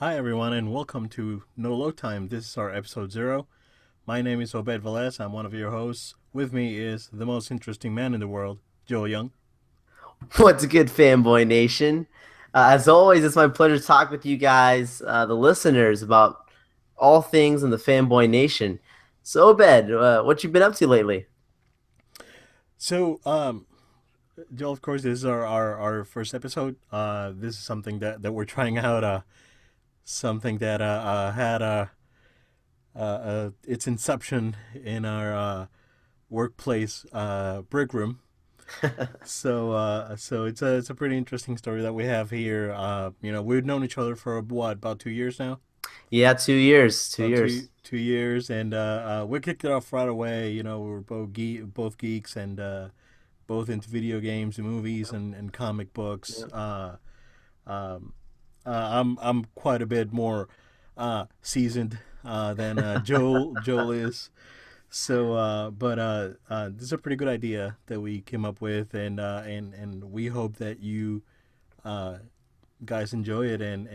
Hi, everyone, and welcome to No Load Time. This is our episode 0. My name is Obed Velez. I'm one of your hosts. With me is the most interesting man in the world, Joe Young. What's good, Fanboy Nation? As always, it's my pleasure to talk with you guys, the listeners, about all things in the Fanboy Nation. So, Obed, what you been up to lately? So, Joe, of course, this is our first episode. This is something that we're trying out, something that had its inception in our workplace break room. So it's a pretty interesting story that we have here. We've known each other for what, about 2 years now. Yeah, 2 years, two About years. 2 years, and we kicked it off right away. We were both geeks, and both into video games and movies and comic books. Yep. Um, I'm quite a bit more seasoned than Joel is. So, this is a pretty good idea that we came up with, and we hope that you uh, guys enjoy it, and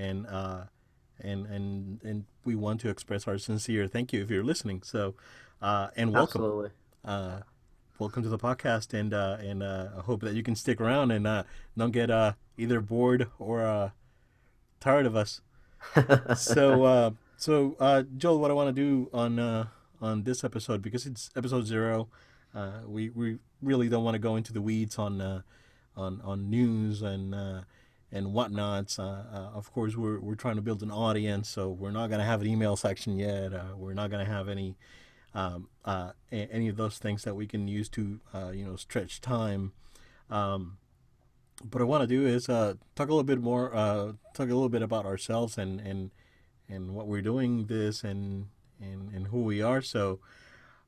we want to express our sincere thank you if you're listening. So, and welcome, Absolutely. uh, welcome to the podcast, and I hope that you can stick around and don't get either bored or tired of us. Joel, what I want to do on this episode, because it's episode 0, we really don't want to go into the weeds on news and whatnots. Of course, we're trying to build an audience, so we're not gonna have an email section yet. We're not gonna have any of those things that we can use to stretch time. Um, what I want to do is talk a little bit more, talk a little bit about ourselves and what we're doing this and who we are. So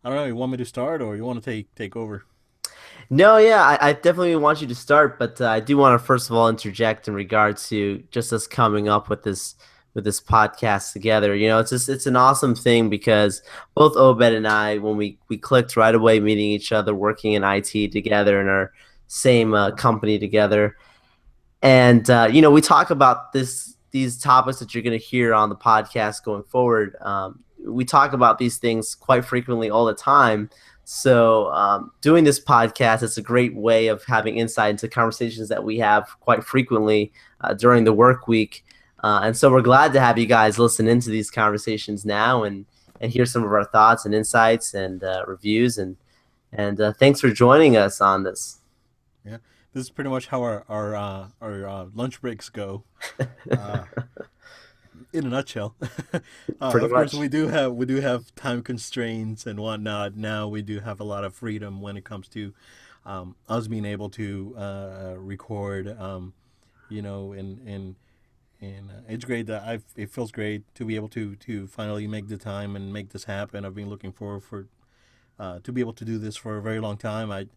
I don't know. You want me to start or you want to take over? No, yeah, I definitely want you to start, but I do want to first of all interject in regard to just us coming up with this podcast together. It's an awesome thing because both Obed and I, when we clicked right away, meeting each other, working in IT together in our same company together, and we talk about these topics that you're going to hear on the podcast going forward. We talk about these things quite frequently all the time. So, doing this podcast is a great way of having insight into conversations that we have quite frequently during the work week. And so, we're glad to have you guys listen into these conversations now and hear some of our thoughts and insights and reviews. And thanks for joining us on this. Yeah, this is pretty much how our lunch breaks go. Uh, in a nutshell. Pretty Of course, much. we do have time constraints and whatnot. Now we do have a lot of freedom when it comes to us being able to record. And it's great that it feels great to be able to finally make the time and make this happen. I've been looking forward for to be able to do this for a very long time. I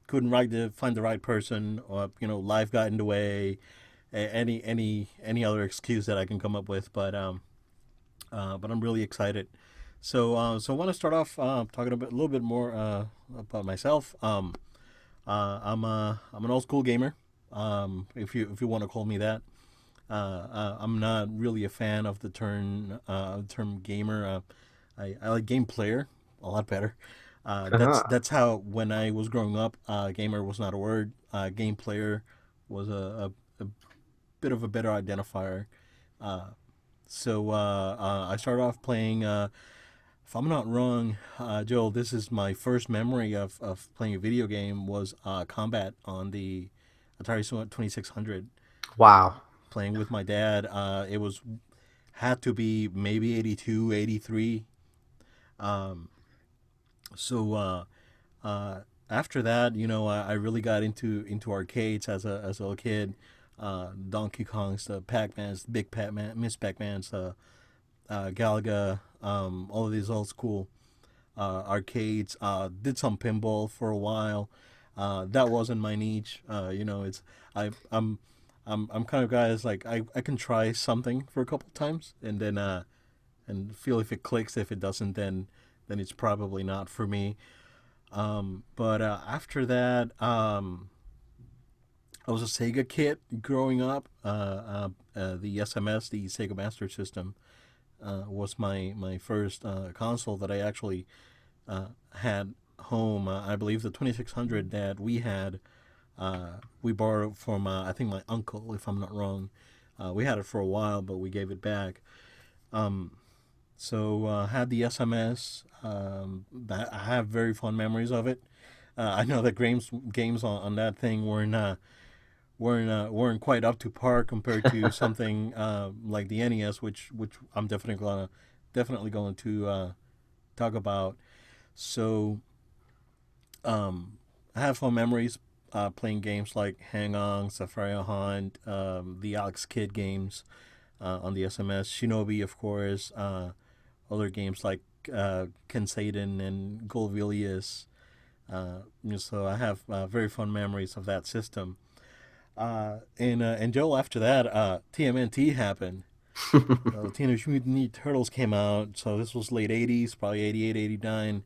couldn't find the right person, or life got in the way, any other excuse that I can come up with. But I'm really excited. So I want to start off talking a little bit more about myself. I'm an old school gamer, if you want to call me that. I'm not really a fan of the term gamer. I like game player a lot better. That's how, when I was growing up, gamer was not a word. Game player was a bit of a better identifier. Uh, I started off playing. If I'm not wrong, Joel, this is my first memory of playing a video game was Combat on the Atari 2600. Wow. Playing with my dad. It was had to be maybe 82, 83. Um, so After that, I really got into arcades as a little kid. Donkey Kong's, the Pac-Man's, Big Pac-Man, Miss Pac-Man's, Galaga, all of these old school arcades. Did some pinball for a while. That wasn't my niche. It's I I'm kind of guy that's like I can try something for a couple times and feel if it clicks. If it doesn't, then it's probably not for me. But after that, I was a Sega kid growing up. The SMS, the Sega Master System, was my first console that I actually had home. I believe the 2600 that we had, we borrowed from I think my uncle, if I'm not wrong. We had it for a while, but we gave it back. So had the SMS. I have very fond memories of it. I know that games on that thing weren't quite up to par compared to something like the NES, which I'm definitely going to talk about. So I have fond memories playing games like Hang On, Safari Hunt, the Alex Kidd games on the SMS, Shinobi, of course, other games like Ken Satan and Golvilius. So I have very fond memories of that system. And Joel, after that, TMNT happened. Teenage Mutant Ninja Turtles came out, so this was late '80s, probably '88, '89,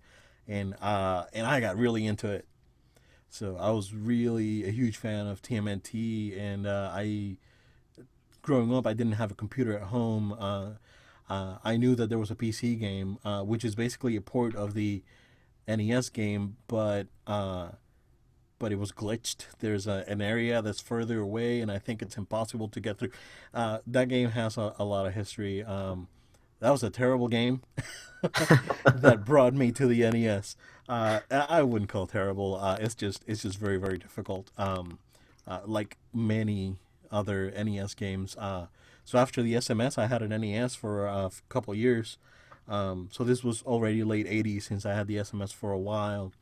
and I got really into it. So I was really a huge fan of TMNT, and I growing up I didn't have a computer at home. I knew that there was a PC game, which is basically a port of the NES game, but it was glitched. There's an area that's further away, and I think it's impossible to get through. That game has a lot of history. That was a terrible game that brought me to the NES. I wouldn't call it terrible. It's just very very difficult. Like many other NES games. So after the SMS, I had an NES for a couple years. So this was already late '80s since I had the SMS for a while.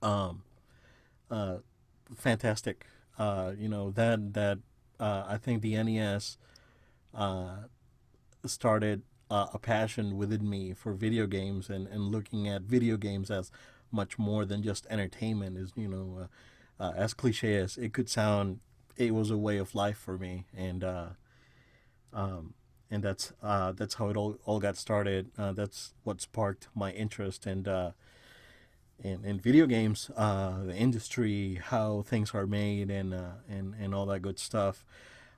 Um, uh, Fantastic. I think the NES uh, started a passion within me for video games and looking at video games as much more than just entertainment. Is as cliche as it could sound, it was a way of life for me, um, and that's how it all got started. That's what sparked my interest in video games, the industry, how things are made, and all that good stuff.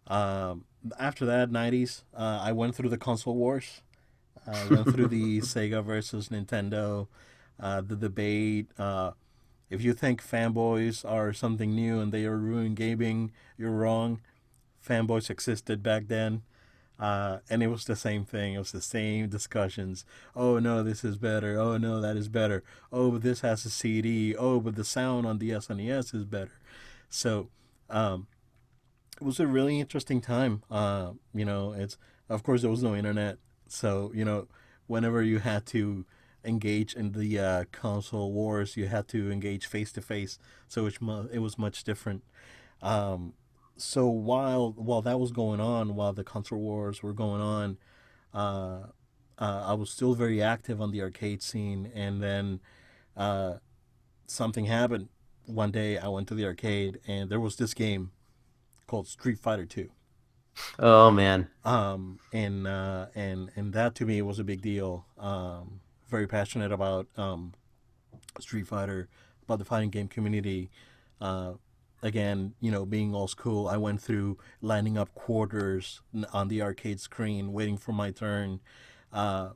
After that, '90s, I went through the console wars. I went through the Sega versus Nintendo, the debate. If you think fanboys are something new and they are ruining gaming, you're wrong. Fanboys existed back then. And it was the same thing. It was the same discussions. Oh no, this is better. Oh no, that is better. Oh, but this has a CD. Oh, but the sound on the SNES is better. So it was a really interesting time. It's of course there was no internet, so whenever you had to engage in the console wars, you had to engage face to face. So it was much different. Um, so while that was going on, while the console wars were going on, uh, I was still very active on the arcade scene, and then uh, something happened. One day, I went to the arcade, and there was this game called Street Fighter Two. Oh man. And that to me was a big deal. Very passionate about Street Fighter, about the fighting game community. Uh, Again, being old school, I went through lining up quarters on the arcade screen, waiting for my turn. Uh,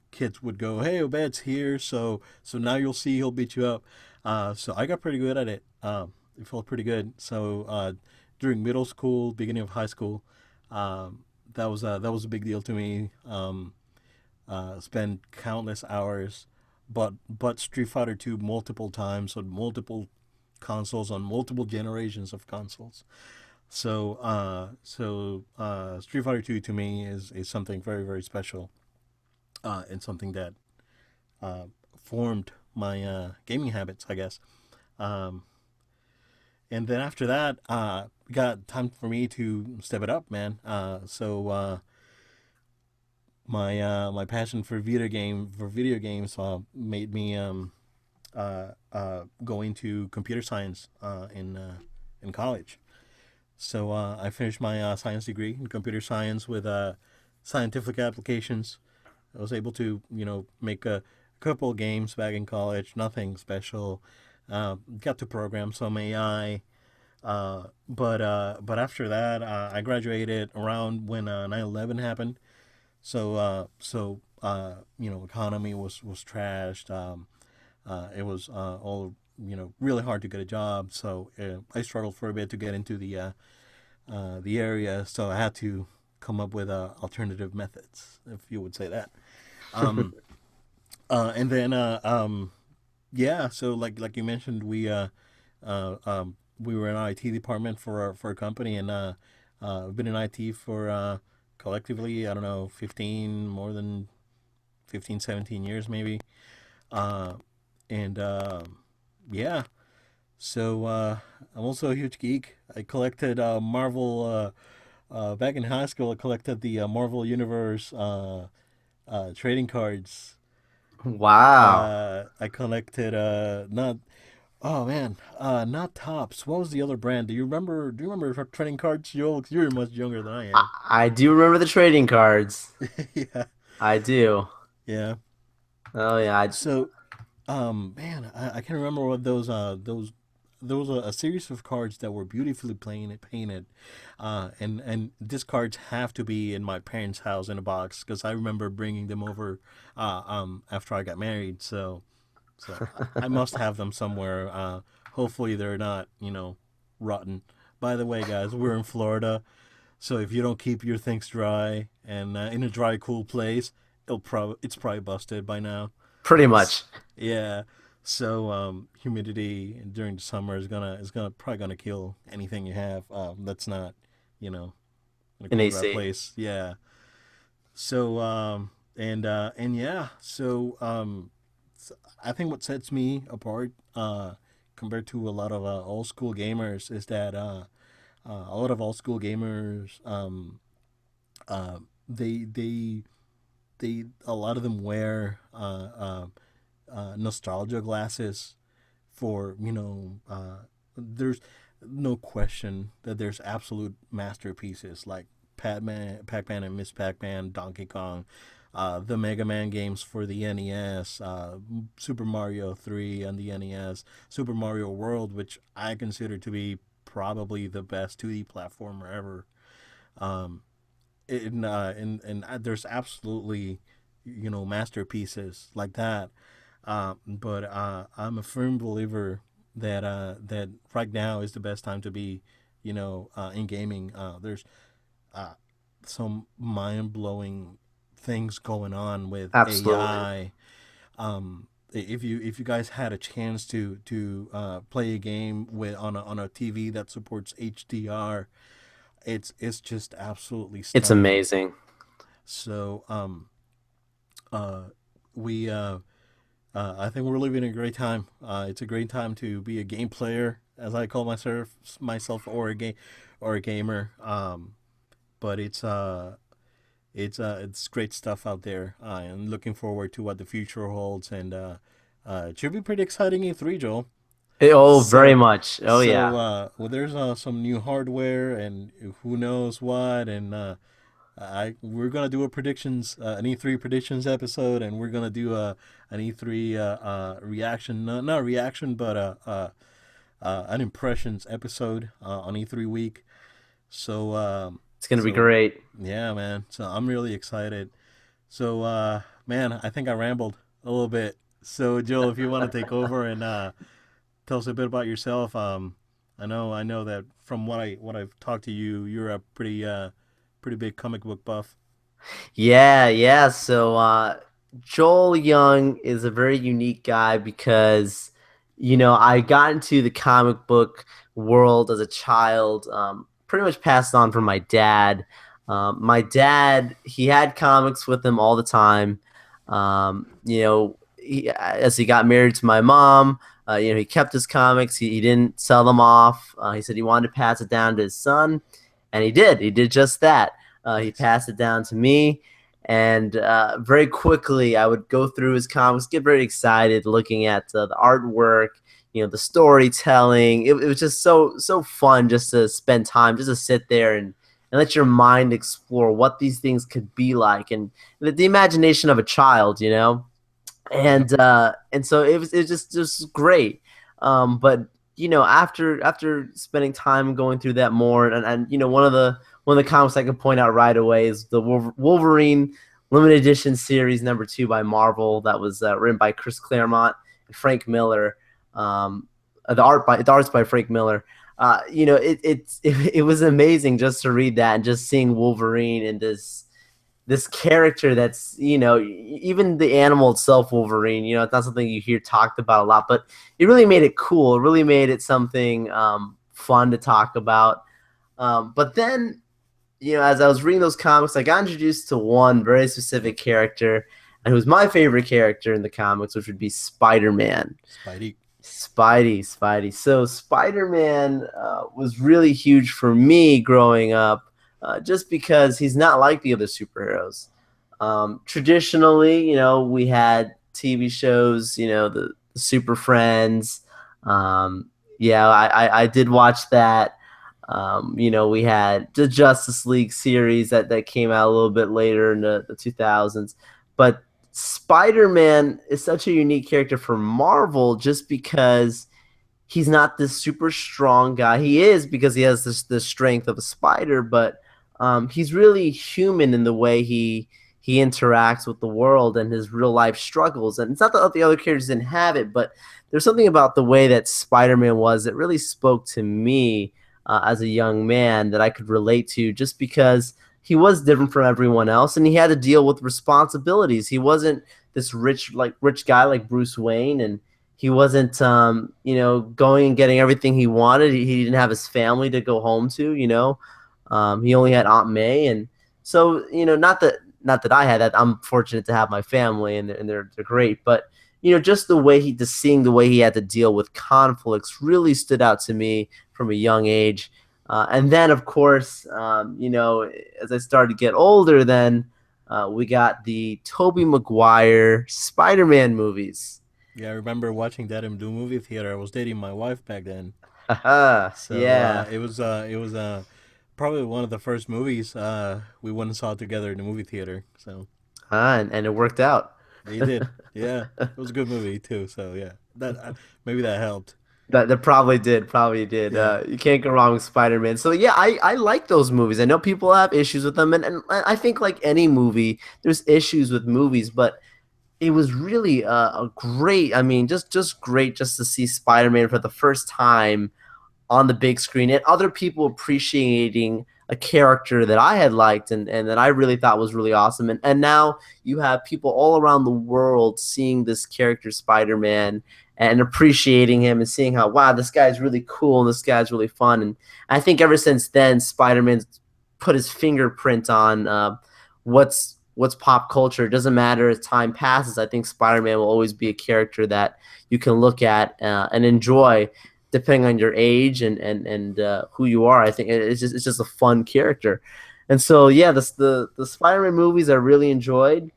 Kids would go, "Hey, Obed's here, so now you'll see he'll beat you up." So I got pretty good at it. It felt pretty good. So during middle school, beginning of high school, that was a big deal to me. Spent countless hours, but Street Fighter Two multiple times on multiple consoles on multiple generations of consoles. So Street Fighter Two to me is something very very special, and something that uh, formed my gaming habits, I guess. Um, and then after that, got time for me to step it up, man. My passion for video games made me go into computer science in college. So I finished my science degree in computer science with scientific applications. I was able to make a couple games back in college, nothing special. Got to program some AI. But after that, I graduated around when 9/11 happened. Economy was trashed. It was all really hard to get a job. So I struggled for a bit to get into the area. So I had to come up with alternative methods, if you would say that. Um, and then yeah, so like you mentioned, we were in IT department for a company, and I've been in IT for collectively, I don't know, 15 more than 15, 17 years maybe. Uh, and Yeah, so I'm also a huge geek. I collected Marvel back in high school. I collected the Marvel Universe trading cards. Wow. I collected not oh man, not Tops. What was the other brand? Do you remember trading cards, Joel? 'Cause you're much younger than I I, am. I do remember the trading cards. Yeah, I do. yeah. Oh yeah. So man, I can't remember what those there was a series of cards that were beautifully painted, and these cards have to be in my parents' house in a box because I remember bringing them over after I got married. So I must have them somewhere. Hopefully they're not rotten. By the way, guys, we're in Florida, so if you don't keep your things dry and in a dry, cool place, it's probably busted by now. Pretty much. Yeah. So humidity during the summer is gonna probably gonna kill anything you have that's not you know in a In cool dry AC. place. Yeah. So and yeah. So I think what sets me apart compared to a lot of old school gamers is that a lot of old school gamers uh, they they a lot of them wear nostalgia glasses for there's no question that there's absolute masterpieces like Pac-Man and Miss Pac-Man, Donkey Kong, the Mega Man games for the NES, Super Mario 3 on the NES, Super Mario World, which I consider to be probably the best 2D platformer ever. Um, and there's absolutely masterpieces like that. But I'm a firm believer that right now is the best time to be, in gaming. There's uh, some mind blowing things going on with Absolutely. AI. If you guys had a chance to play a game with on a TV that supports HDR, it's just absolutely It's stunning. amazing. So uh, we I think we're living a great time. It's a great time to be a game player, as I call myself, or a gamer. But it's great stuff out there, and looking forward to what the future holds. And it should be pretty exciting in three, Joel. Oh, very So much. Oh yeah. well, there's some new hardware and who knows what, and we're gonna do a predictions an E3 predictions episode, and we're gonna do an E3 reaction, not reaction, but an impressions episode on E3 week. So It's gonna be so great. yeah, man. So I'm really excited. So man, I think I rambled a little bit. So Joel, if you want to take over and tell us a bit about yourself, I know that from what I've talked to you, you're a pretty big comic book buff. Yeah, yeah. So Joel Young is a very unique guy because, I got into the comic book world as a child, pretty much passed on from my dad. My dad, he had comics with him all the time. As he got married to my mom, he kept his comics. He didn't sell them off. He said he wanted to pass it down to his son, and he did. He did just that. He Nice. passed it down to me, and very quickly I would go through his comics, get very excited looking at the artwork, the storytelling. It was just so fun just to spend time, just to sit there and let your mind explore what these things could be like, and the imagination of a child. Yep. And so it was just great. But after spending time going through that more, and one of the comics I can point out right away is the Wolverine limited edition series #2 by Marvel that was written by Chris Claremont and Frank Miller. Um, the art's by Frank Miller. It was amazing just to read that and just seeing Wolverine and this character that's, even the animal itself, Wolverine, it's not something you hear talked about a lot, but it really made it cool. It really made it something fun to talk about. But then, as I was reading those comics, I got introduced to one very specific character, and who's my favorite character in the comics, which would be Spider-Man. Spidey. Spidey. So Spider-Man was really huge for me growing up, just because he's not like the other superheroes. Traditionally, we had TV shows, the Super Friends. Yeah, I did watch that. We had the Justice League series that came out a little bit later in the 2000s. But Spider-Man is such a unique character for Marvel just because he's not this super strong guy. He is because he has the strength of a spider, but he's really human in the way he interacts with the world and his real life struggles. And it's not that the other characters didn't have it, but there's something about the way that Spider-Man was that really spoke to me as a young man that I could relate to, just because he was different from everyone else, and he had to deal with responsibilities. He wasn't this rich guy like Bruce Wayne, and he wasn't going and getting everything he wanted. He didn't have his family to go home to. He only had Aunt May, and so not that I had that. I'm fortunate to have my family, and they're great, but just seeing the way he had to deal with conflicts really stood out to me from a young age. And then, of course, as I started to get older, then we got the Tobey Maguire Spider-Man movies. Yeah, I remember watching that in the movie theater. I was dating my wife back then, so Yeah. it was probably one of the first movies we went and saw together in the movie theater. So And it worked out. they did. Yeah, it was a good movie too. So yeah, that maybe that helped. That probably did. Yeah. You can't go wrong with Spider-Man. So yeah, I like those movies. I know people have issues with them, and I think like any movie, there's issues with movies, but it was really a great. I mean, just great just to see Spider-Man for the first time on the big screen, and other people appreciating a character that I had liked and that I really thought was really awesome. And now you have people all around the world seeing this character Spider-Man and appreciating him and seeing how, wow, this guy's really cool and this guy's really fun. And I think ever since then, Spider-Man's put his fingerprint on what's pop culture. It doesn't matter as time passes. I think Spider-Man will always be a character that you can look at and enjoy, depending on your age and who you are. I think it's just a fun character. And so yeah, the Spider-Man movies I really enjoyed.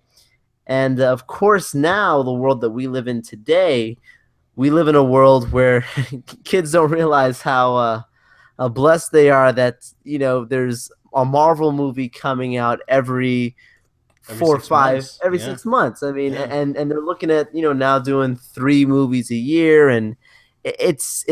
And of course, now the world that we live in today, we live in a world where kids don't realize how blessed they are that there's a Marvel movie coming out every Every 4 or 5 6 months. every Yeah. 6 months. I mean, Yeah. and they're looking at now doing 3 movies a year, and it's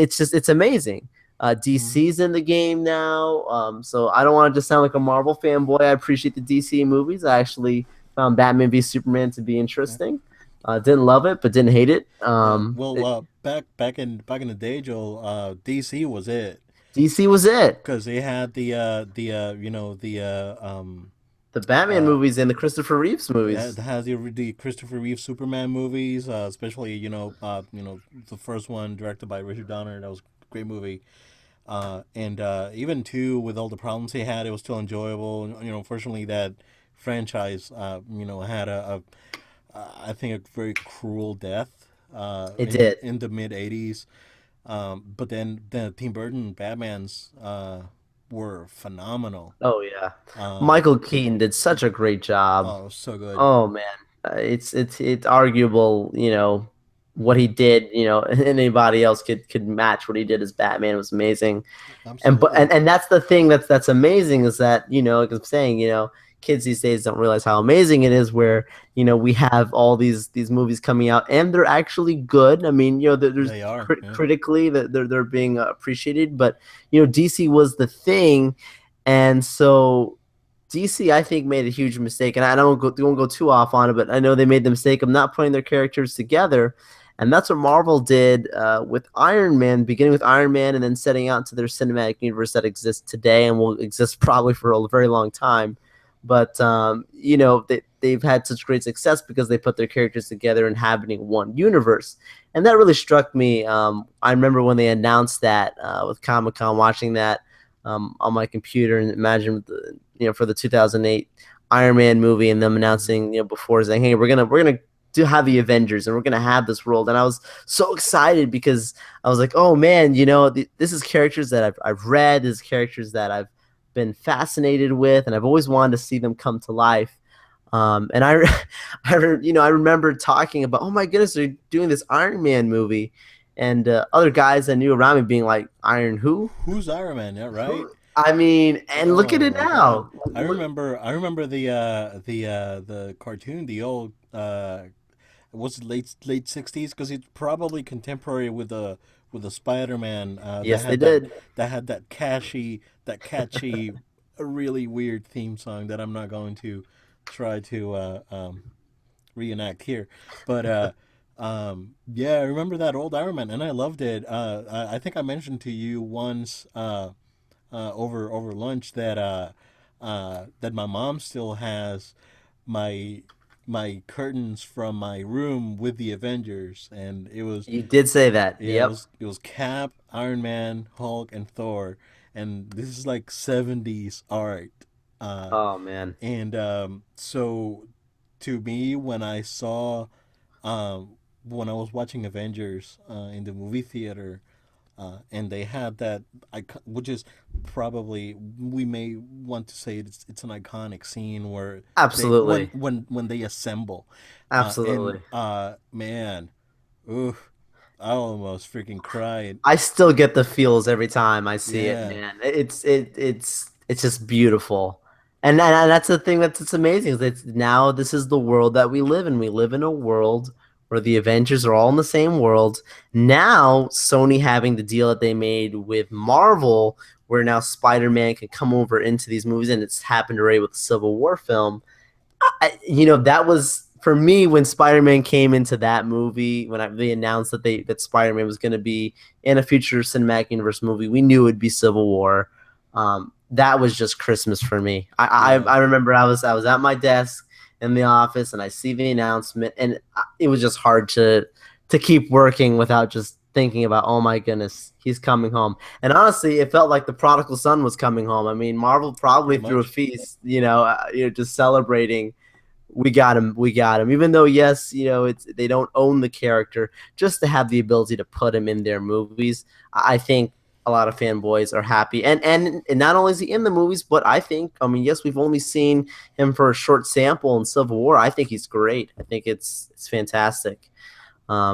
amazing. Hmm. DC's in the game now, so I don't want to just sound like a Marvel fanboy. I appreciate the DC movies. I actually found Batman v Superman to be Yeah. interesting. Didn't love it, but didn't hate it. Well, back in the day, Joel, DC was it DC was it. because they had The Batman uh movies and the Christopher Reeves that movies. has the Christopher Reeve Superman movies, especially the first one directed by Richard Donner. That was a great movie. And even too, with all the problems they had, it was still enjoyable. Unfortunately, that franchise, had I think a very cruel death It in did. in the mid '80s. But then the Tim Burton Batman's were phenomenal. Oh yeah, Um, Michael Keaton did such a great job. oh, so good. Oh man, it's arguable. What he did. Anybody else could match what he did as Batman. It was amazing. And but Absolutely. and that's the thing that's amazing is that like I'm saying, kids these days don't realize how amazing it is. Where we have all these movies coming out, and they're actually good. I mean, there's They are. Yeah. critically that they're being appreciated, but DC was the thing, and so DC, I think, made a huge mistake, and I won't go too off on it, but I know they made the mistake of not putting their characters together, and that's what Marvel did with Iron Man, beginning with Iron Man, and then setting out to their cinematic universe that exists today and will exist probably for a very long time. But they've had such great success because they put their characters together inhabiting one universe, and that really struck me. I remember when they announced that with Comic Con, watching that on my computer, and imagine for the 2008 Iron Man movie, and them Mhm. announcing before, saying, "Hey, we're gonna to have the Avengers, and we're gonna have this world." And I was so excited because I was like, "Oh man, this is characters that I've read, this is characters that I've been fascinated with, and I've always wanted to see them come to life." And I remember talking about, "Oh my goodness, they're doing this Iron Man movie," and other guys I knew around me being like, "Iron who? Who's Iron Man? Yeah, right. Who?" I mean, and look at Oh it my god. now. I remember the cartoon, the old was it late 60s, because it's probably contemporary with the Spider-Man Yes, they did. that had that catchy a really weird theme song that I'm not going to try to reenact here. But yeah, I remember that old Iron Man, and I loved it. I think I mentioned to you once over lunch that my mom still has my curtains from my room with the Avengers, and it was, You did say that. yeah, Yep. it was Cap, Iron Man, Hulk, and Thor, and this is like 70s art. Uh, Oh man. and so to me, when I was watching Avengers in the movie theater, and they had that, which is probably, we may want to say it's an iconic scene where they Absolutely. when they assemble, and Absolutely. man, ooh, I almost freaking cried. I still get the feels every time I see it, Yeah, man. It's just beautiful. And that's the thing that's it's amazing is it's now this is the world that we live in. We live in a world where the Avengers are all in the same world. Now Sony having the deal that they made with Marvel, where now Spider-Man can come over into these movies, and it's happened already with the Civil War film. That was for me when Spider-Man came into that movie, when they announced that Spider-Man was going to be in a future cinematic universe movie. We knew it would be Civil War. That was just Christmas for me. yeah, I remember I was at my desk in the office, and I see the announcement, and it was just hard to keep working without just thinking about, oh my goodness, he's coming home. And honestly, it felt like the prodigal son was coming home. I mean, Marvel probably pretty threw a much. feast, just celebrating, we got him. Even though, yes, it's they don't own the character, just to have the ability to put him in their movies, I think a lot of fanboys are happy. And not only is he in the movies, but I mean, yes, we've only seen him for a short sample in Civil War. I think he's great. I think it's fantastic.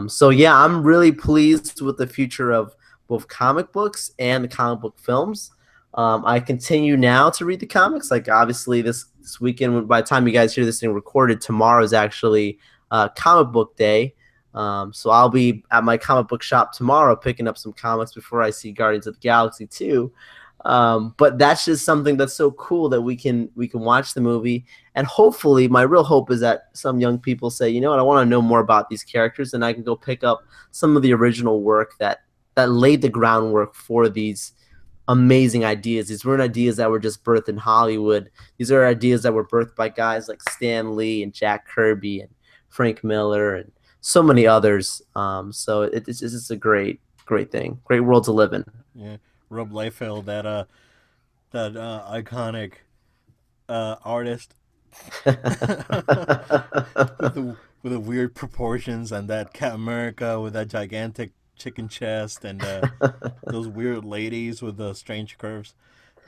So yeah, I'm really pleased with the future of both comic books and the comic book films. I continue now to read the comics. Like obviously this weekend, by the time you guys hear this thing recorded, tomorrow is actually comic book day. So I'll be at my comic book shop tomorrow picking up some comics before I see Guardians of the Galaxy 2. But that's just something that's so cool that we can watch the movie, and hopefully my real hope is that some young people say, you know what, I want to know more about these characters, and I can go pick up some of the original work that laid the groundwork for these amazing ideas. These weren't ideas that were just birthed in Hollywood. These are ideas that were birthed by guys like Stan Lee and Jack Kirby and Frank Miller and so many others. So it's just a great thing, great world to live in. Yeah, Rob Liefeld, that iconic artist with the weird proportions, and that Cat America with that gigantic chicken chest, and those weird ladies with the strange curves.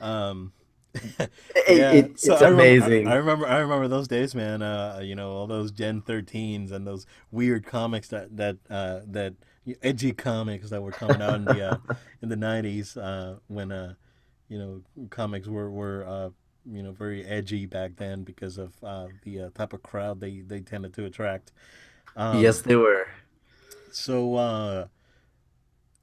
Um, yeah, so It's amazing. I remember those days, man. All those Gen 13s and those weird comics that edgy comics that were coming out in the 90s when comics were very edgy back then because of the type of crowd they tended to attract. Yes, Um, they were. so all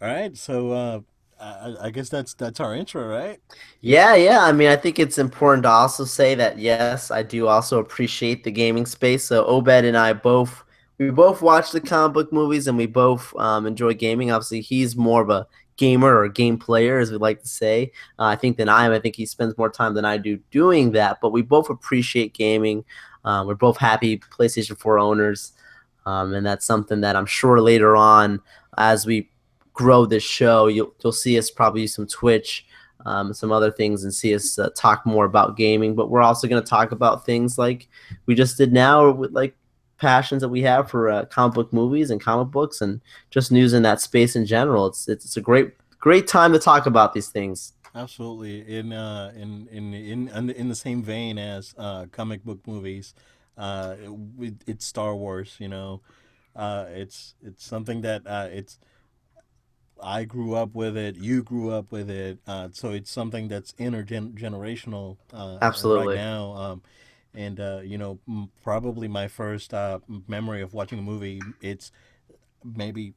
right, so I guess that's our intro, right? Yeah, yeah. I mean, I think it's important to also say that yes, I do also appreciate the gaming space. So Obed and I both we both watch the comic book movies and we both enjoy gaming. Obviously, he's more of a gamer or game player, as we like to say. I think than I am. I think he spends more time than I do doing that. But we both appreciate gaming. We're both happy PlayStation 4 owners, and that's something that I'm sure later on, as we grow this show, you'll see us probably use some Twitch, some other things, and see us talk more about gaming. But we're also going to talk about things like we just did now, with like passions that we have for comic book movies and comic books, and just news in that space in general. It's a great time to talk about these things. Absolutely. In the same vein as comic book movies, it's Star Wars. It's something that it's I grew up with it. You grew up with it. So it's something that's intergenerational right Absolutely. now. And probably my first memory of watching a movie. It's maybe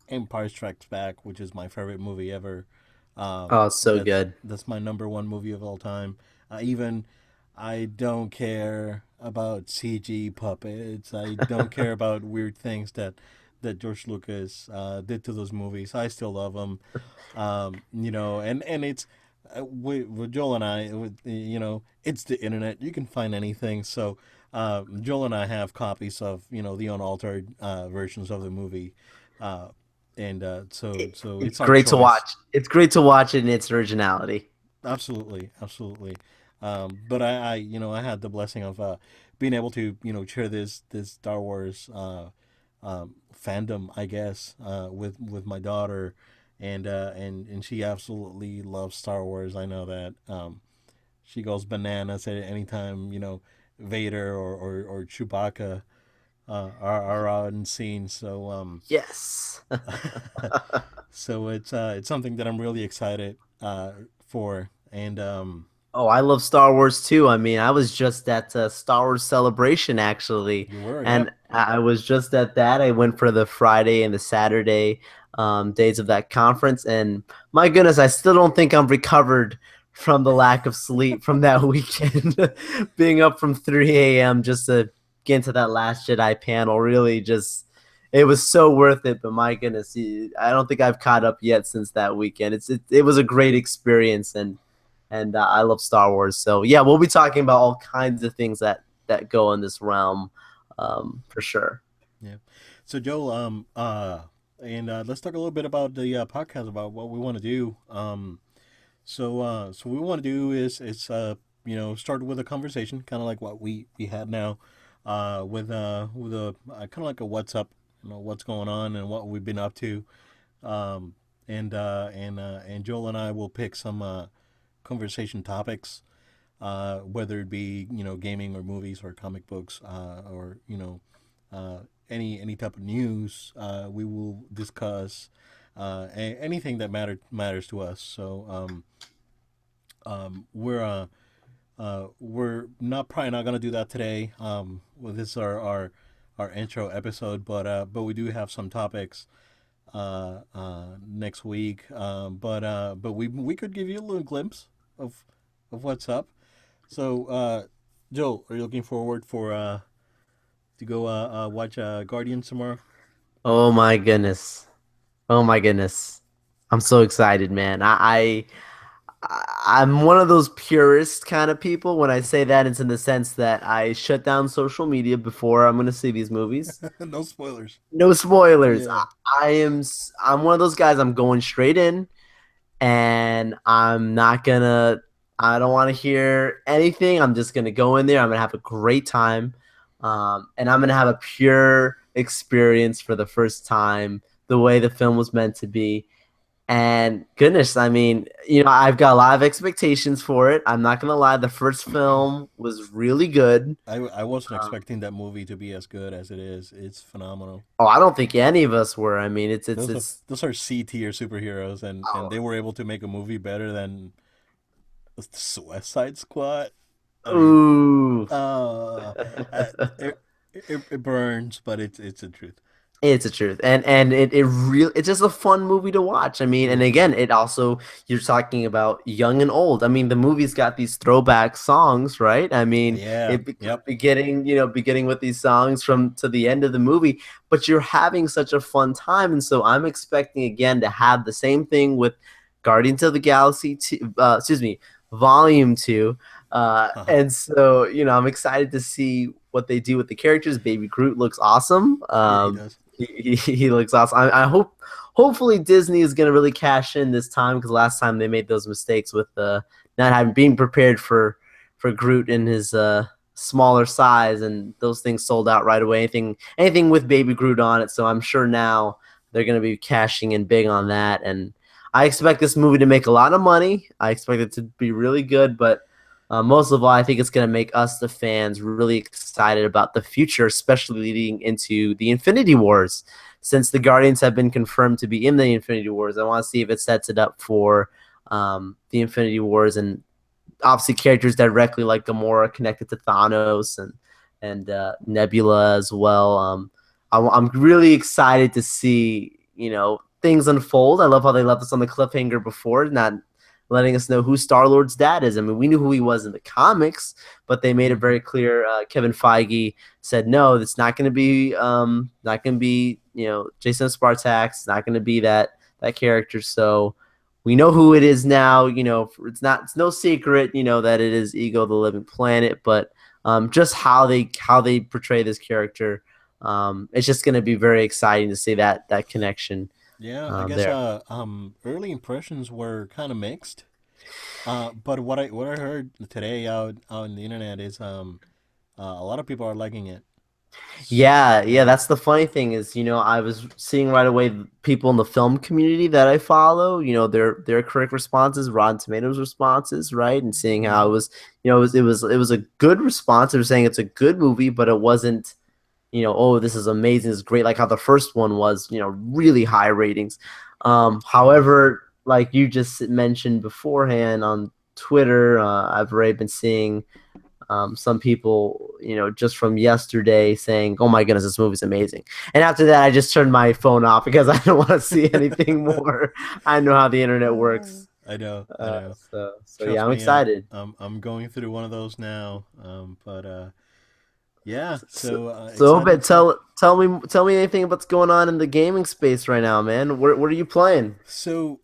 Empire Strikes Back, which is my favorite movie ever. Oh, it's so That's good. that's my number one movie of all time. Even I don't care about CG puppets. I don't care about weird things that George Lucas did to those movies. I still love them. And it's with Joel and I, it's the internet. You can find anything. So Joel and I have copies of the unaltered versions of the movie, uh, and so It's it's our great to choice. watch. It's great to watch it in its originality. Absolutely, absolutely. But I had the blessing of being able to share this Star Wars fandom, I guess, with my daughter, and she absolutely loves Star Wars. I know that. She goes bananas at any time Vader or Chewbacca are on scene. So Yes. so it's something that I'm really excited for, and Oh, I love Star Wars too. I mean, I was just at Star Wars Celebration actually, you were, and yep. I was just at that. I went for the Friday and the Saturday days of that conference, and my goodness, I still don't think I'm recovered from the lack of sleep from that weekend. Being up from 3 a.m. just to get into that Last Jedi panel, really just it was so worth it. But my goodness, I don't think I've caught up yet since that weekend. It was a great experience, and I love Star Wars. So yeah, we'll be talking about all kinds of things that go in this realm, for sure. Yeah. So Joel, and let's talk a little bit about the podcast about what we want to do. So what we want to do is start with a conversation, kind of like what we had now, with a kind of like a what's up, what's going on and what we've been up to. And Joel and I will pick some conversation topics, whether it be gaming or movies or comic books, or uh, any type of news. We will discuss anything that matters to us. So we're not probably not gonna do that today. Well, this is our intro episode, but we do have some topics next week. But we could give you a little glimpse of what's up. So Joel, are you looking forward for to go watch Guardians tomorrow? Oh my goodness. Oh my goodness. I'm so excited, man. I'm one of those purist kind of people. When I say that, it's in the sense that I shut down social media before I'm going to see these movies. No spoilers. No spoilers. Yeah. I'm one of those guys. I'm going straight in, and I'm not gonna. I don't want to hear anything. I'm just gonna go in there. I'm gonna have a great time, and I'm gonna have a pure experience for the first time, the way the film was meant to be. And goodness, I mean, I've got a lot of expectations for it. I'm not gonna lie. The first film was really good. I wasn't expecting that movie to be as good as it is. It's phenomenal. Oh, I don't think any of us were. I mean, Those are C tier superheroes, and oh, they were able to make a movie better than the Suicide Squad. I mean, Ooh. uh, uh it, it burns, but it's the truth. It's the truth, and it really it's just a fun movie to watch. I mean, and Hmm. again, it also you're talking about young and old. I mean, the movie's got these throwback songs, right? I mean, Yeah. it Yep. beginning beginning with these songs from to the end of the movie, but you're having such a fun time, and so I'm expecting again to have the same thing with Guardians of the Galaxy, excuse me, Volume Two, Uh-huh. and so I'm excited to see what they do with the characters. Baby Groot looks awesome. Yeah, he does. He looks awesome. I hope hopefully Disney is going to really cash in this time because last time they made those mistakes with not having being prepared for Groot in his smaller size, and those things sold out right away. Anything with Baby Groot on it, so I'm sure now they're going to be cashing in big on that. And I expect this movie to make a lot of money. I expect it to be really good, but most of all, I think it's going to make us, the fans, really excited about the future, especially leading into the Infinity Wars. Since the Guardians have been confirmed to be in the Infinity Wars, I want to see if it sets it up for the Infinity Wars, and obviously characters directly like Gamora connected to Thanos and Nebula as well. I'm really excited to see things unfold. I love how they left us on the cliffhanger before, not letting us know who Star Lord's dad is. I mean, we knew who he was in the comics, but they made it Hmm. very clear. Kevin Feige said no, it's not going to be Jason Spartak. It's not going to be that character. So we know who it is now. It's no secret, that it is Ego the Living Planet, but just how they portray this character, it's just going to be very exciting to see that connection Yeah, I guess there. early impressions were kind of mixed. But what I heard today out on the internet is a lot of people are liking it. Yeah, yeah, Yeah. that's the funny thing is, I was seeing right away people in the film community that I follow, their correct responses, Rotten Tomatoes responses, right? And seeing how it Hmm. was, it was a good response. They were saying it's a good movie, but it wasn't, oh, this is amazing, it's great, like how the first one was, really high ratings. However, like you just mentioned beforehand on Twitter, I've already been seeing some people, just from yesterday saying, "Oh my goodness, this movie's amazing." And after that, I just turned my phone off because I don't want to see anything more. I know how the internet works. I know, I know. So yeah, Trust I'm me, excited. I'm going through one of those now. But yeah. So, So so excited Obed, to. tell me anything about what's going on in the gaming space right now, man. What are you playing? So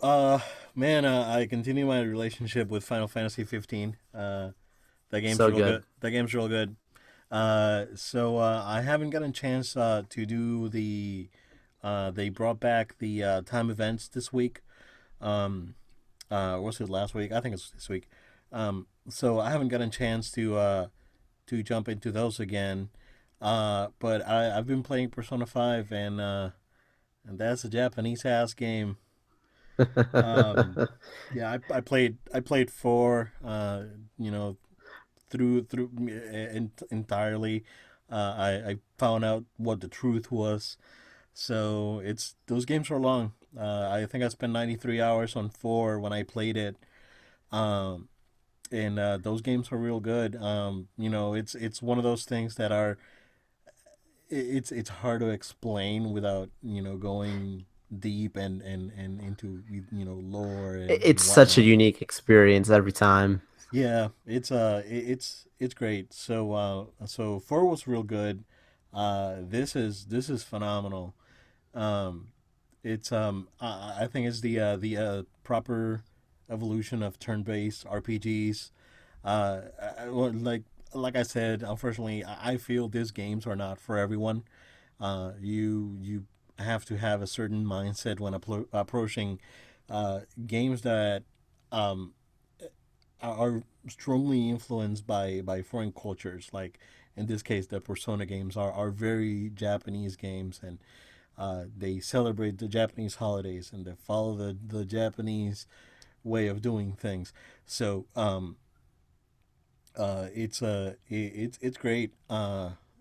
man, I continue my relationship with Final Fantasy 15. That game's So real good. good. That game's real good. So I haven't gotten a chance to do the. They brought back the time events this week. Um, was it last week? I think it's this week. So I haven't gotten a chance to jump into those again. But I've been playing Persona 5, and that's a Japanese ass game. Um, yeah, I played 4. You know, through entirely. I found out what the truth was. So it's those games are long. I think I spent 93 hours on 4 when I played it. Um, and those games are real good. It's one of those things that are it's hard to explain without going deep and into lore and It's such a whatnot. unique experience every time. Yeah, it's great. So 4 was real good. This is phenomenal. Um, it's I think it's the proper evolution of turn-based RPGs. Well, like I said, unfortunately, I feel these games are not for everyone. You have to have a certain mindset when approaching games that um, are strongly influenced by foreign cultures. Like in this case, the Persona games are very Japanese games, and they celebrate the Japanese holidays and they follow the Japanese way of doing things. So it's great.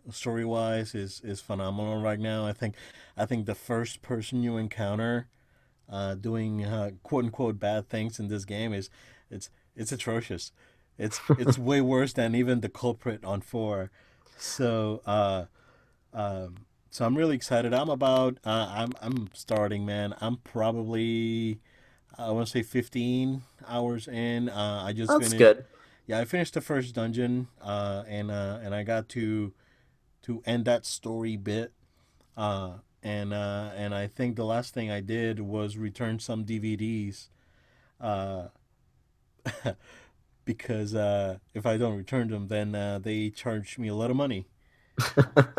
Story wise is phenomenal right now. I think the first person you encounter doing quote unquote bad things in this game is it's atrocious. It's way worse than even the culprit on 4. So so I'm really excited. I'm starting, man. I'm probably, I want to say 15 hours in. I just That's finished. good. Yeah, I finished the first dungeon, and I got to end that story bit. And I think the last thing I did was return some DVDs. Uh, because if I don't return them, then they charge me a lot of money.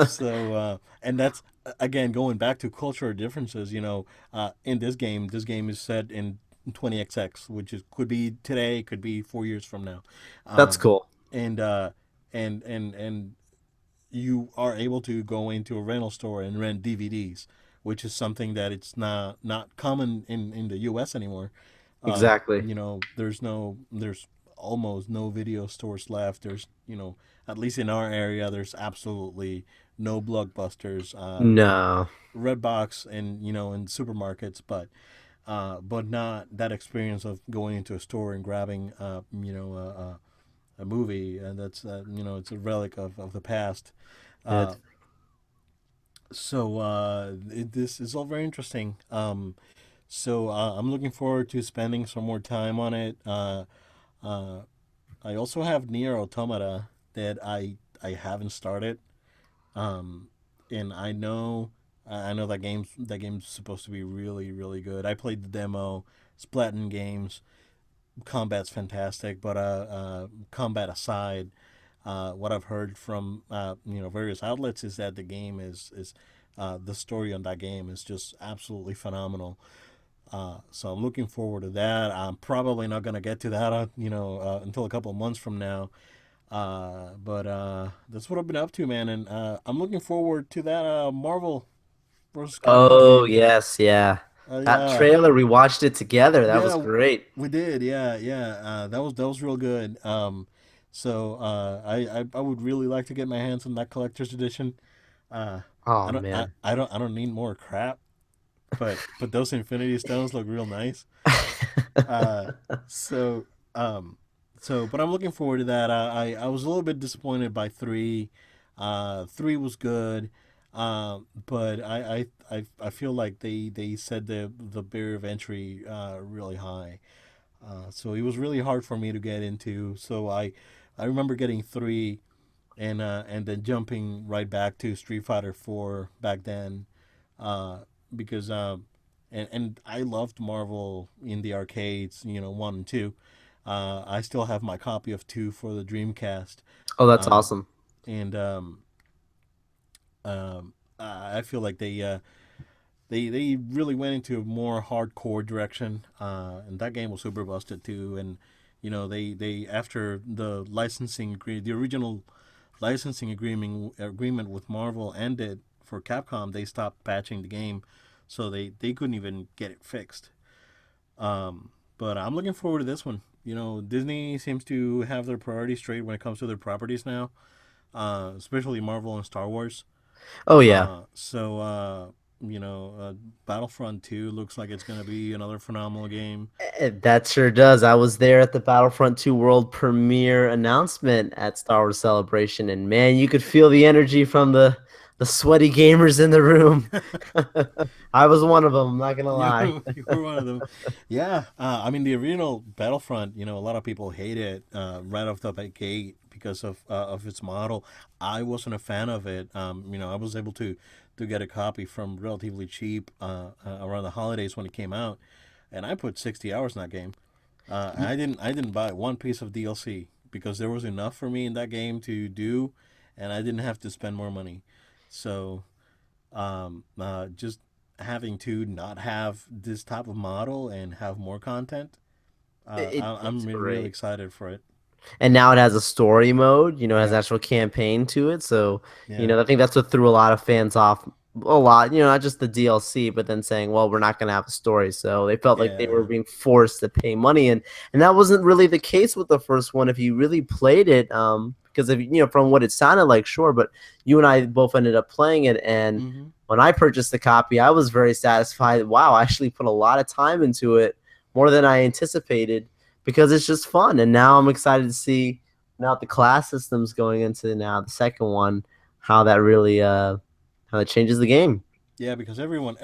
So and that's again going back to cultural differences. In this game is set in 20XX, which is could be today, could be 4 years from now, That's um, cool. and and you are able to go into a rental store and rent DVDs, which is something that it's not common in the U.S. anymore. Exactly. There's almost no video stores left. There's at least in our area, there's absolutely no blockbusters. No. Redbox and in supermarkets, but not that experience of going into a store and grabbing a movie, and that's it's a relic of the past. Uh, It, this is all very interesting. So I'm looking forward to spending some more time on it. Uh, I also have Nier Automata that I haven't started. Um, and I know that game's supposed to be really really good. I played the demo. Splatoon games, combat's fantastic, but combat aside, what I've heard from various outlets is that the game is the story on that game is just absolutely phenomenal. So I'm looking forward to that. I'm probably not gonna get to that, until a couple of months from now. But that's what I've been up to, man, and I'm looking forward to that Marvel versus Capcom oh, game. yes, yeah. That Yeah, trailer, we watched it together. That was yeah, great. we did. Yeah, yeah. That was real good. So I would really like to get my hands on that collector's edition. Uh, Oh, man. I don't need more crap, but those Infinity Stones look real nice. Uh, so um, but I'm looking forward to that. I was a little bit disappointed by 3. 3 was good. But I feel like they set the barrier of entry really high. So it was really hard for me to get into. So I remember getting 3 and then jumping right back to Street Fighter 4 back then, uh, because and I loved Marvel in the arcades, 1 and 2. I still have my copy of 2 for the Dreamcast, Oh, that's um, awesome. and I feel like they really went into a more hardcore direction, and that game was super busted too. And they after the original licensing agreement with Marvel ended for Capcom, they stopped patching the game, so they couldn't even get it fixed. But I'm looking forward to this one. Disney seems to have their priorities straight when it comes to their properties now, especially Marvel and Star Wars. Oh, yeah. So Battlefront 2 looks like it's going to be another phenomenal game. That sure does. I was there at the Battlefront 2 world premiere announcement at Star Wars Celebration, and man, you could feel the energy from the sweaty gamers in the room. I was one of them, I'm not gonna You lie. you were one of them. Yeah, I mean the original Battlefront. A lot of people hate it right off the gate because of its model. I wasn't a fan of it. I was able to get a copy from relatively cheap around the holidays when it came out, and I put 60 hours in that game. I didn't buy one piece of DLC because there was enough for me in that game to do, and I didn't have to spend more money. So just having to not have this type of model and have more content, I'm It's really great. excited for it. And now it has a story mode, has Yeah, actual campaign to it. So, yeah, I think that's what threw a lot of fans off a lot, not just the DLC, but then saying, well, we're not going to have a story. So they felt like they were yeah. being forced to pay money. And that wasn't really the case with the first one. If you really played it, because if from what it sounded like, sure, but you and I both ended up playing it. And Hmm. when I purchased the copy, I was very satisfied. Wow, I actually put a lot of time into it, more than I anticipated because it's just fun. And now I'm excited to see now the class systems going into now the second one, how that really how that changes the game. Yeah, because everyone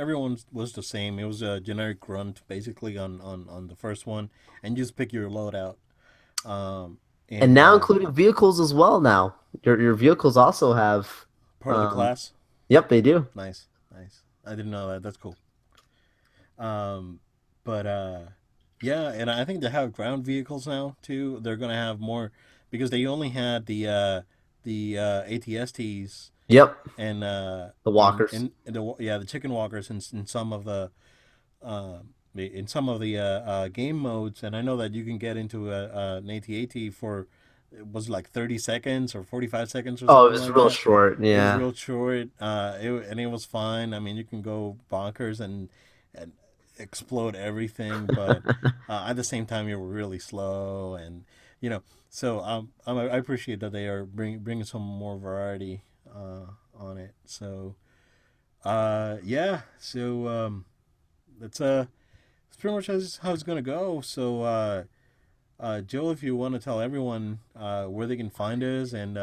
was the same. It was a generic grunt basically on the first one, and you just pick your loadout. Um, And and now including vehicles as well. Now your vehicles also have, part of the um, class. yep, they do. Nice, nice. I didn't know that. That's cool. Um, but yeah, and I think they have ground vehicles now too. They're gonna have more because they only had the ATSTs Yep, and the walkers. the chicken walkers in some of the game modes, and I know that you can get into an AT-AT for it was like 30 seconds or 45 seconds or Oh, it something was like real that. short. It was Yeah. real short, and it was fine. I mean, you can go bonkers and explode everything, but at the same time, you're really slow, and you know. So I appreciate that they are bringing some more variety on it. So yeah, so that's it's pretty much how it's gonna go. So Joe, if you want to tell everyone where they can find us and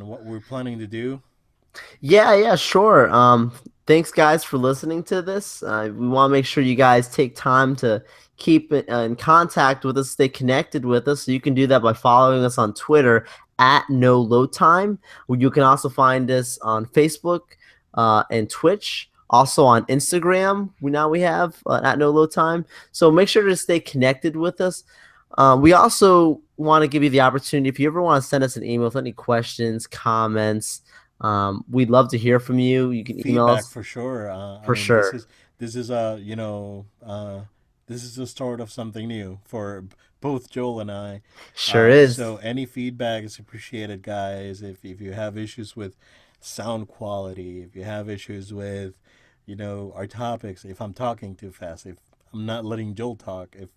what we're planning to do. Yeah, yeah, sure. Thanks guys for listening to this. We want to make sure you guys take time to keep in contact with us, stay connected with us. So you can do that by following us on Twitter at No Load Time. You can also find us on Facebook and Twitch. Also on Instagram, we have at No Load Time. So make sure to stay connected with us. We also want to give you the opportunity if you ever want to send us an email with any questions, comments. We'd love to hear from you. You can email Feedback us for sure. I for mean, sure. this is this is the start of something new for both Joel and I. Sure is. So any feedback is appreciated, guys. If you have issues with sound quality, if you have issues with, our topics, if I'm talking too fast, if I'm not letting Joel talk, if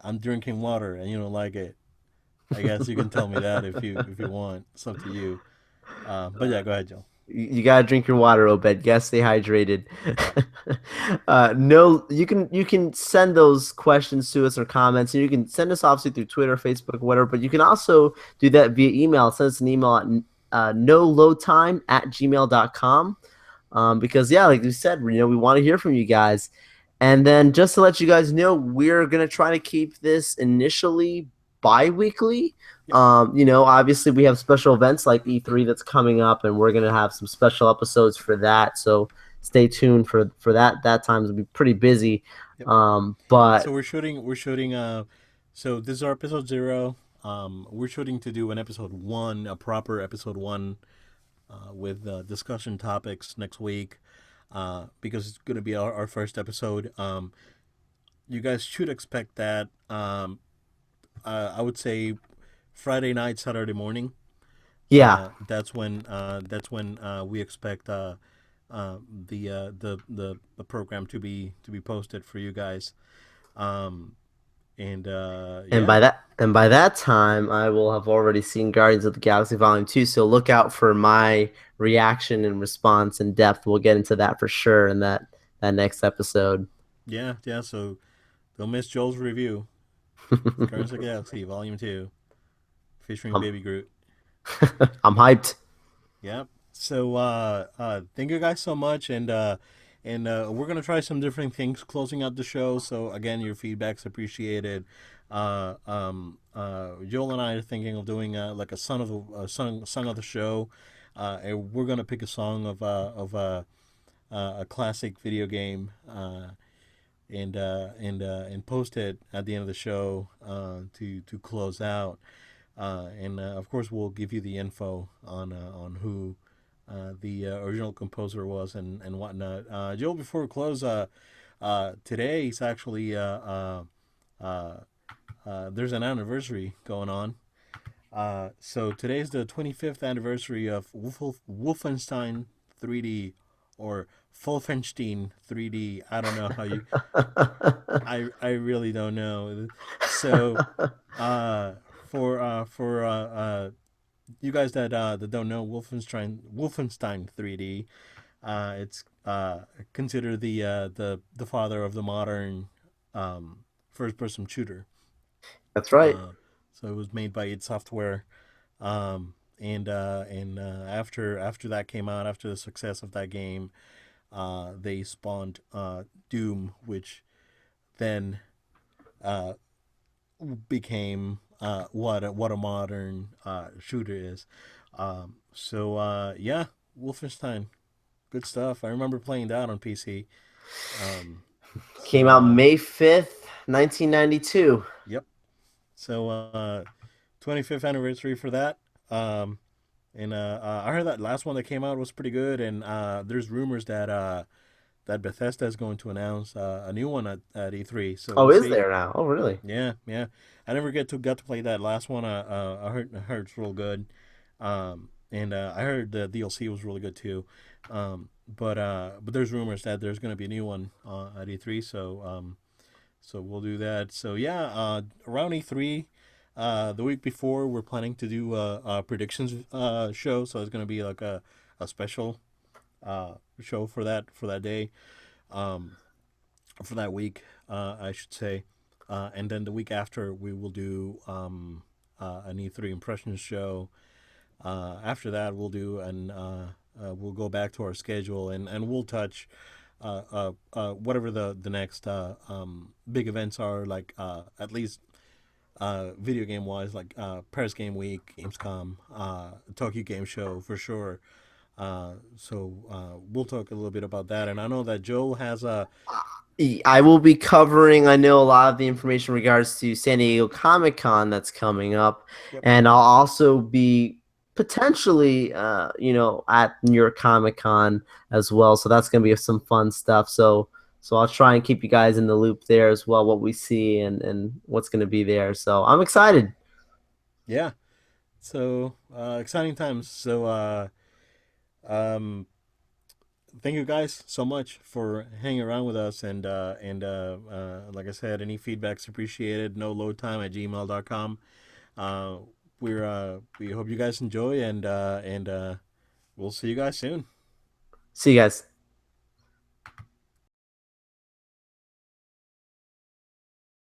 I'm drinking water and you don't like it, I guess you can tell me that if you want. It's up to you. But yeah, go ahead, Joel. You gotta drink your water, Obed. You gotta stay hydrated. No, you can send those questions to us or comments, and you can send us obviously through Twitter, Facebook, whatever. But you can also do that via email. Send us an email at noloadtime@gmail.com. Because yeah, like we said, we want to hear from you guys. And then just to let you guys know, we're gonna try to keep this initially bi-weekly. Yep. Obviously we have special events like E3 that's coming up, and we're gonna have some special episodes for that. So stay tuned for that. That time's gonna be pretty busy. Yep. But So we're shooting so this is our episode 0. We're shooting to do an episode 1, a proper episode 1 with discussion topics next week because it's going to be our first episode. You guys should expect that I would say Friday night, Saturday morning. yeah, That's when we expect the program to be posted for you guys. Um, and and yeah, by that time, I will have already seen Guardians of the Galaxy Volume 2. So look out for my reaction and response in depth. We'll get into that for sure in that next episode. yeah, yeah. So don't miss Joel's review. Guardians of the Galaxy Volume 2, featuring I'm, Baby Groot. I'm hyped. Yep. So thank you guys so much, and we're gonna try some different things closing out the show. So again, your feedback's appreciated. Joel and I are thinking of doing like a song of the show, and we're gonna pick a song of a classic video game, and post it at the end of the show to close out. And of course, we'll give you the info on who the original composer was and whatnot. Joel, before we close, today is actually uh, there's an anniversary going on. So today's the 25th anniversary of Wolfenstein 3D or Wolfenstein 3D. I don't know how you. I really don't know. So uh, for you guys that don't know Wolfenstein 3D, it's considered the father of the modern first person shooter. That's right. So it was made by id Software. And after that came out, after the success of that game, they spawned Doom, which then uh, became what a modern shooter is. Yeah, Wolfenstein, good stuff. I remember playing that on PC. Um, Came so out uh, May 5th, 1992. yep. So 25th anniversary for that. Um, and I heard that last one that came out was pretty good. And there's rumors that Bethesda is going to announce a new one at E3. So Oh, we'll is see. there now? Oh, really? Yeah, yeah. I never got to play that last one. I heard it's real good. And I heard the DLC was really good too. But there's rumors that there's going to be a new one at E3. So we'll do that. So yeah, around E3, the week before, we're planning to do a predictions show. So it's going to be like a special show for that day. Um, for that week, I should say. And then the week after, we will do an E3 impressions show. After that, we'll go back to our schedule, and we'll touch whatever the next big events are, like at least video game wise, like Paris Game Week, Gamescom, Tokyo Game Show for sure. We'll talk a little bit about that. And I know that Joe has a. I will be covering, I know, a lot of the information in regards to San Diego Comic Con that's coming up. Yep. And I'll also be potentially, at New York Comic Con as well. So that's going to be some fun stuff. So I'll try and keep you guys in the loop there as well, what we see and what's going to be there. So I'm excited. Yeah. So exciting times. Um, Thank you guys so much for hanging around with us. And like I said, any feedback's appreciated. No load time at gmail.com. Uh, we hope you guys enjoy, and we'll see you guys soon. See you guys.